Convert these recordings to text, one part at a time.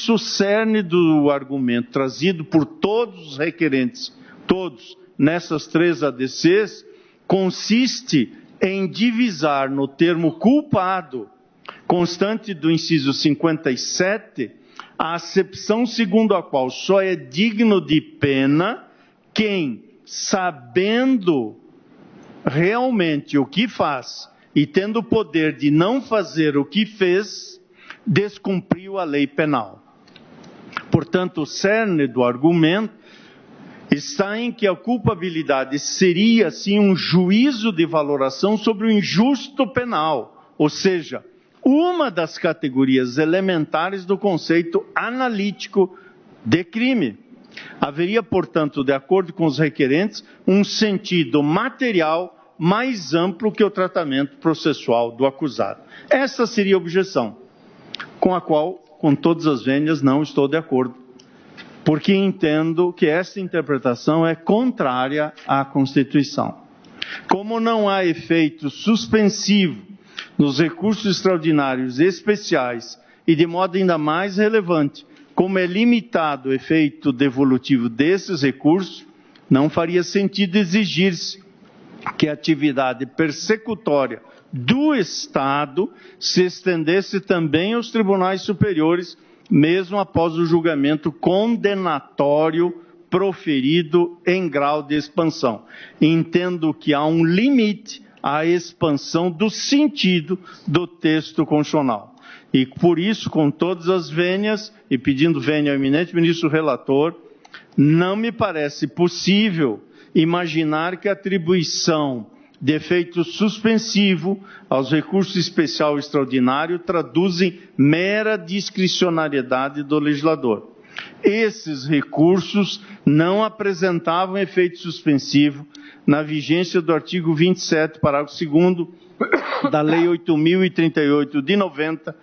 isso, o cerne do argumento trazido por todos os requerentes, todos nessas 3 ADCs, consiste em divisar no termo culpado, constante do inciso 57, a acepção segundo a qual só é digno de pena quem, sabendo realmente o que faz e tendo o poder de não fazer o que fez, descumpriu a lei penal. Portanto, o cerne do argumento está em que a culpabilidade seria, sim, um juízo de valoração sobre o injusto penal, ou seja, uma das categorias elementares do conceito analítico de crime. Haveria, portanto, de acordo com os requerentes, um sentido material mais amplo que o tratamento processual do acusado. Essa seria a objeção, com a qual, com todas as vênias, não estou de acordo, porque entendo que esta interpretação é contrária à Constituição. Como não há efeito suspensivo nos recursos extraordinários especiais e de modo ainda mais relevante, como é limitado o efeito devolutivo desses recursos, não faria sentido exigir-se que a atividade persecutória do Estado se estendesse também aos tribunais superiores, mesmo após o julgamento condenatório proferido em grau de expansão. Entendo que há um limite à expansão do sentido do texto constitucional. E por isso, com todas as vênias, e pedindo vênia ao eminente ministro relator, não me parece possível imaginar que a atribuição de efeito suspensivo aos recursos especial e extraordinário traduzem mera discricionariedade do legislador. Esses recursos não apresentavam efeito suspensivo na vigência do artigo 27, parágrafo 2º da Lei 8.038 de 90,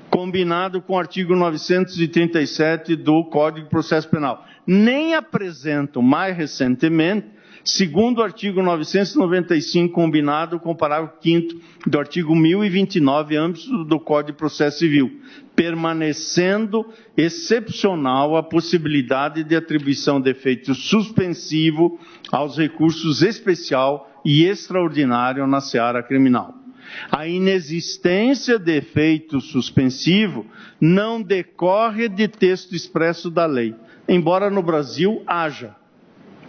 combinado com o artigo 937 do Código de Processo Penal. Nem apresentam, mais recentemente, segundo o artigo 995, combinado com o parágrafo 5º do artigo 1029, âmbito do Código de Processo Civil, permanecendo excepcional a possibilidade de atribuição de efeito suspensivo aos recursos especial e extraordinário na seara criminal. A inexistência de efeito suspensivo não decorre de texto expresso da lei, embora no Brasil haja,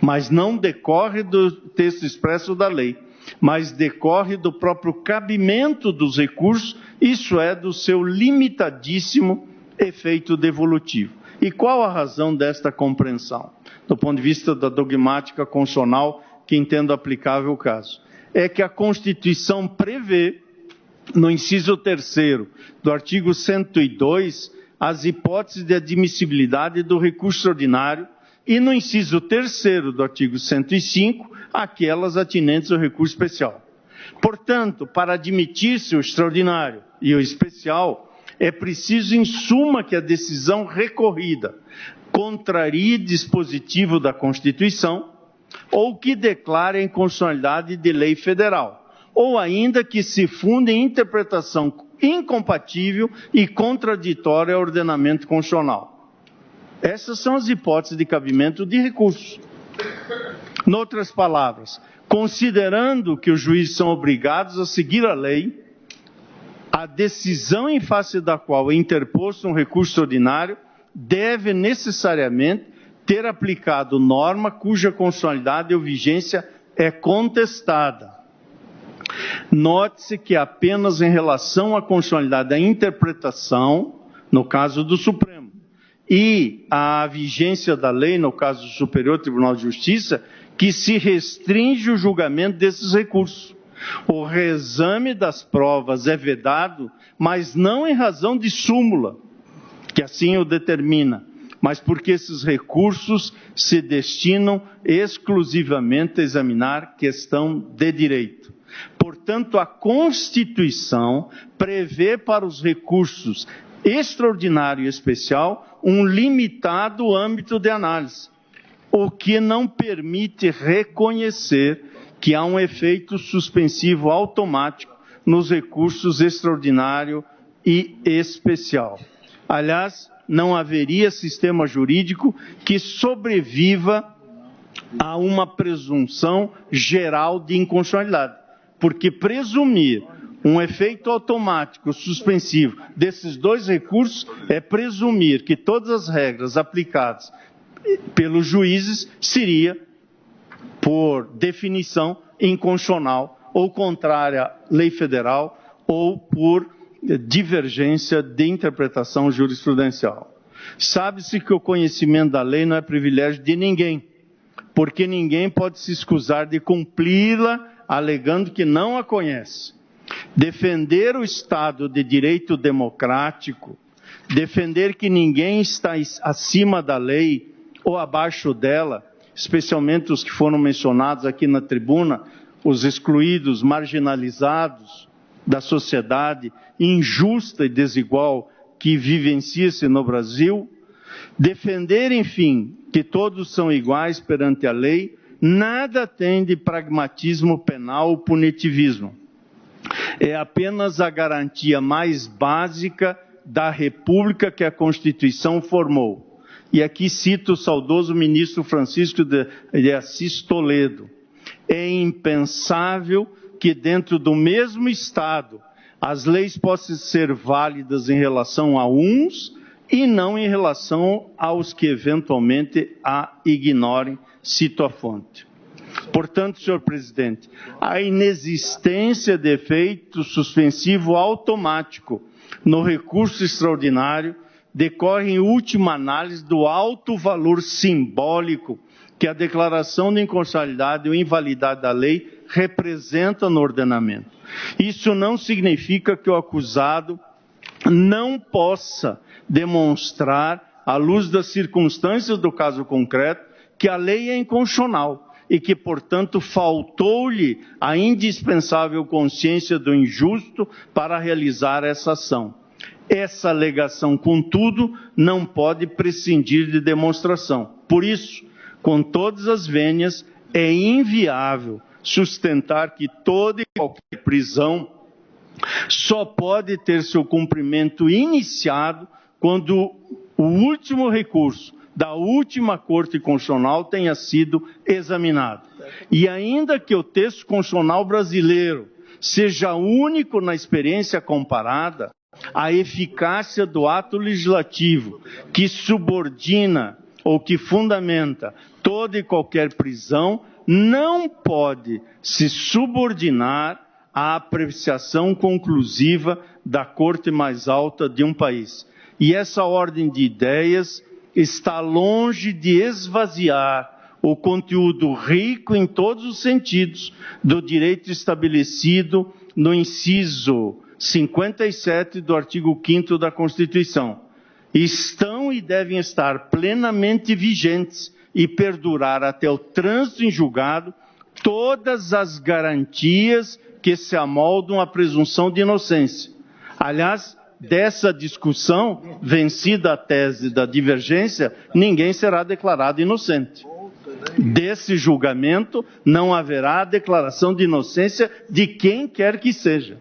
mas não decorre do texto expresso da lei, mas decorre do próprio cabimento dos recursos, isso é, do seu limitadíssimo efeito devolutivo. E qual a razão desta compreensão? Do ponto de vista da dogmática constitucional que entendo aplicável ao caso. É que a Constituição prevê, no inciso 3º do artigo 102, as hipóteses de admissibilidade do recurso extraordinário e no inciso 3º do artigo 105, aquelas atinentes ao recurso especial. Portanto, para admitir-se o extraordinário e o especial, é preciso, em suma, que a decisão recorrida contrarie dispositivo da Constituição ou que declare a inconstitucionalidade de lei federal, ou ainda que se funde em interpretação incompatível e contraditória ao ordenamento constitucional. Essas são as hipóteses de cabimento de recurso. Noutras palavras, considerando que os juízes são obrigados a seguir a lei, a decisão em face da qual é interposto um recurso ordinário deve necessariamente ter aplicado norma cuja constitucionalidade ou vigência é contestada. Note-se que apenas em relação à constitucionalidade da interpretação, no caso do Supremo, e à vigência da lei, no caso do Superior Tribunal de Justiça, que se restringe o julgamento desses recursos. O reexame das provas é vedado, mas não em razão de súmula, que assim o determina, mas porque esses recursos se destinam exclusivamente a examinar questão de direito. Portanto, a Constituição prevê para os recursos extraordinário e especial um limitado âmbito de análise, o que não permite reconhecer que há um efeito suspensivo automático nos recursos extraordinário e especial. Aliás, não haveria sistema jurídico que sobreviva a uma presunção geral de inconstitucionalidade. Porque presumir um efeito automático suspensivo desses dois recursos é presumir que todas as regras aplicadas pelos juízes seria, por definição, inconstitucional ou contrária à lei federal ou por divergência de interpretação jurisprudencial. Sabe-se que o conhecimento da lei não é privilégio de ninguém, porque ninguém pode se escusar de cumpri-la alegando que não a conhece. Defender o Estado de direito democrático, defender que ninguém está acima da lei ou abaixo dela, especialmente os que foram mencionados aqui na tribuna, os excluídos, marginalizados da sociedade injusta e desigual que vivencia-se no Brasil, defender, enfim, que todos são iguais perante a lei, nada tem de pragmatismo penal ou punitivismo. É apenas a garantia mais básica da República que a Constituição formou. E aqui cito o saudoso ministro Francisco de Assis Toledo. É impensável que dentro do mesmo Estado as leis possam ser válidas em relação a uns e não em relação aos que eventualmente a ignorem, cito a fonte. Portanto, senhor presidente, a inexistência de efeito suspensivo automático no recurso extraordinário decorre em última análise do alto valor simbólico que a declaração de inconstitucionalidade ou invalidade da lei representa no ordenamento. Isso não significa que o acusado não possa demonstrar, à luz das circunstâncias do caso concreto, que a lei é inconstitucional e que, portanto, faltou-lhe a indispensável consciência do injusto para realizar essa ação. Essa alegação, contudo, não pode prescindir de demonstração. Por isso, com todas as vênias, é inviável sustentar que toda e qualquer prisão só pode ter seu cumprimento iniciado quando o último recurso da última Corte Constitucional tenha sido examinado. E ainda que o texto constitucional brasileiro seja único na experiência comparada, a eficácia do ato legislativo que subordina ou que fundamenta toda e qualquer prisão não pode se subordinar à apreciação conclusiva da Corte mais alta de um país. E essa ordem de ideias está longe de esvaziar o conteúdo rico em todos os sentidos do direito estabelecido no inciso 57 do artigo 5º da Constituição. Estão e devem estar plenamente vigentes e perdurar até o trânsito em julgado todas as garantias que se amoldam à presunção de inocência. Aliás, dessa discussão, vencida a tese da divergência, ninguém será declarado inocente. Desse julgamento, não haverá declaração de inocência de quem quer que seja.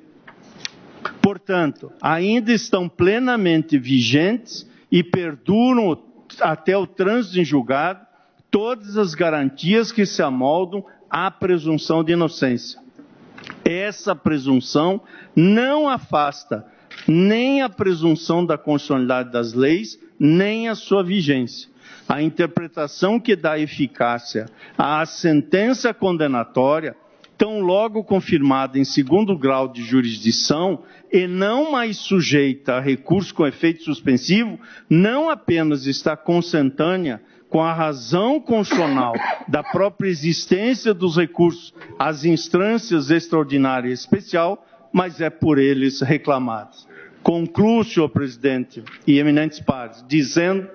Portanto, ainda estão plenamente vigentes e perduram até o trânsito em julgado todas as garantias que se amoldam à presunção de inocência. Essa presunção não afasta nem a presunção da constitucionalidade das leis, nem a sua vigência. A interpretação que dá eficácia à sentença condenatória, tão logo confirmada em segundo grau de jurisdição e não mais sujeita a recurso com efeito suspensivo, não apenas está consentânea com a razão constitucional da própria existência dos recursos às instâncias extraordinária e especial, mas é por eles reclamados. Concluo, senhor presidente e eminentes pares, dizendo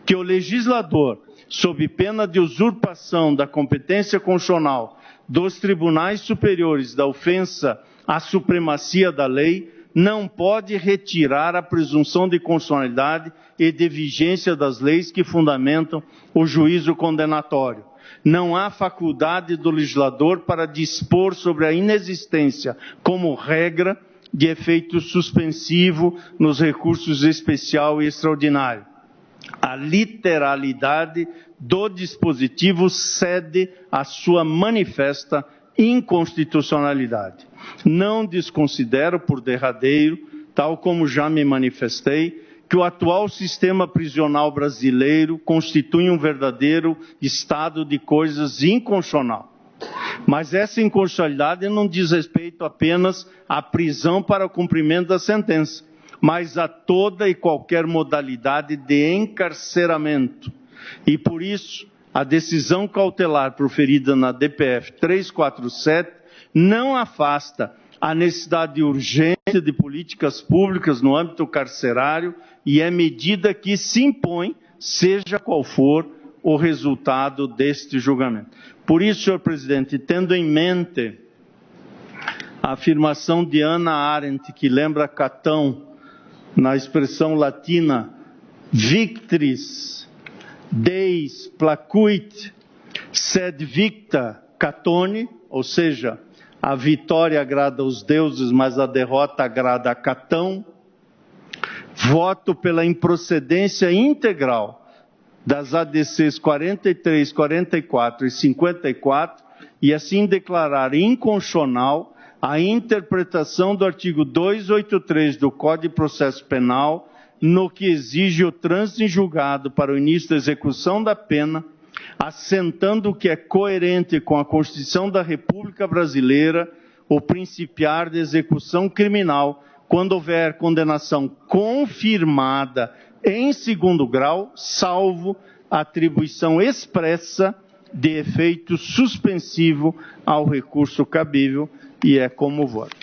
que o legislador, sob pena de usurpação da competência constitucional dos tribunais superiores da ofensa à supremacia da lei, não pode retirar a presunção de constitucionalidade e de vigência das leis que fundamentam o juízo condenatório. Não há faculdade do legislador para dispor sobre a inexistência, como regra, de efeito suspensivo nos recursos especial e extraordinário. a literalidade do dispositivo cede à sua manifesta inconstitucionalidade. Não desconsidero, por derradeiro, tal como já me manifestei, que o atual sistema prisional brasileiro constitui um verdadeiro estado de coisas inconstitucional. Mas essa inconstitucionalidade não diz respeito apenas à prisão para o cumprimento da sentença, mas a toda e qualquer modalidade de encarceramento. E por isso, a decisão cautelar proferida na DPF 347 não afasta a necessidade urgente de políticas públicas no âmbito carcerário e é medida que se impõe, seja qual for o resultado deste julgamento. Por isso, senhor presidente, tendo em mente a afirmação de Hannah Arendt, que lembra Catão, na expressão latina, victris deis placuit sed victa Catone, ou seja, a vitória agrada aos deuses, mas a derrota agrada a Catão, voto pela improcedência integral das ADCs 43, 44 e 54 e assim declarar inconstitucional a interpretação do artigo 283 do Código de Processo Penal, no que exige o trânsito em julgado para o início da execução da pena, assentando o que é coerente com a Constituição da República Brasileira, o principiar de execução criminal, quando houver condenação confirmada em segundo grau, salvo atribuição expressa de efeito suspensivo ao recurso cabível, e é como voto.